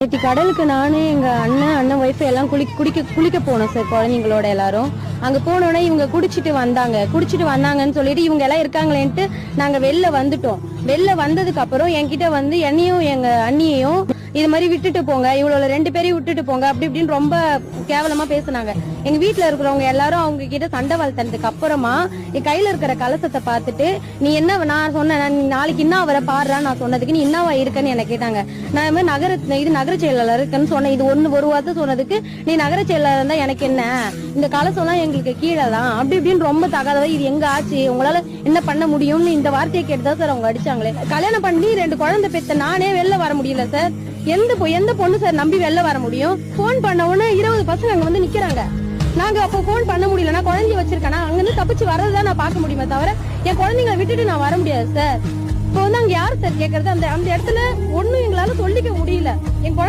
நேற்று கடலுக்கு நானு எங்க அண்ணன் ஒய்ஃப் எல்லாம் குளிக்க போனோம் சார், குழந்தைங்களோட எல்லாரும். அங்க போனோன்னே இவங்க குடிச்சிட்டு வந்தாங்கன்னு சொல்லிட்டு இவங்க எல்லாம் இருக்காங்களேன்ட்டு நாங்க வெளில வந்துட்டோம். வெளில வந்ததுக்கு அப்புறம் என்கிட்ட வந்து என்னையும் எங்க அண்ணியையும் இது மாதிரி விட்டுட்டு போங்க, இவ்வளவு 2 பேரையும் விட்டுட்டு போங்க அப்படி இப்படின்னு ரொம்ப கேவலமா பேசுனாங்க. எங்க வீட்டுல இருக்கிறவங்க எல்லாரும் அவங்க கிட்ட சண்டை வளர்த்ததுக்கு அப்புறமா என் கையில இருக்கிற கலசத்தை பார்த்துட்டு, நீ என்ன, நான் சொன்னேன் நாளைக்கு என்ன அவரை பாடுறான்னு நான் சொன்னதுக்கு நீ என்னவா இருக்கன்னு என்ன கேட்டாங்க. நான் இது நகர செயலாளர் இருக்குன்னு சொன்னேன். இது ஒரு வார்த்தை சொன்னதுக்கு நீ நகர செயலாளர் இருந்தா எனக்கு என்ன, இந்த கலசம் எல்லாம் எங்களுக்கு கீழே தான் அப்படி இப்படின்னு ரொம்ப தகாதவா, இது எங்க ஆச்சு, உங்களால என்ன பண்ண முடியும்னு இந்த வார்த்தையை கேட்டுதான் சார் அவங்க அடிச்சாங்களே. கல்யாணம் பண்ணி 2 குழந்தை பெத்த நானே வெளில வர முடியல சார். எந்த பொண்ணு சார் நம்பி வெளில வர முடியும்? போன் பண்ண உடனே 20 பசங்க அங்க வந்து நிக்கிறாங்க. நாங்க அப்போ போன் பண்ண முடியலன்னா குழந்தைய வச்சிருக்கேன்னா அங்க இருந்து தப்பிச்சு வர்றதுதான் நான் பார்க்க முடியுமே தவிர என் குழந்தைங்களை விட்டுட்டு நான் வர முடியாது சார். இப்போ வந்து அங்க யாரு சார் கேக்குறது? அந்த இடத்துல ஒண்ணும் எங்களால சொல்லிக்க முடியல. என்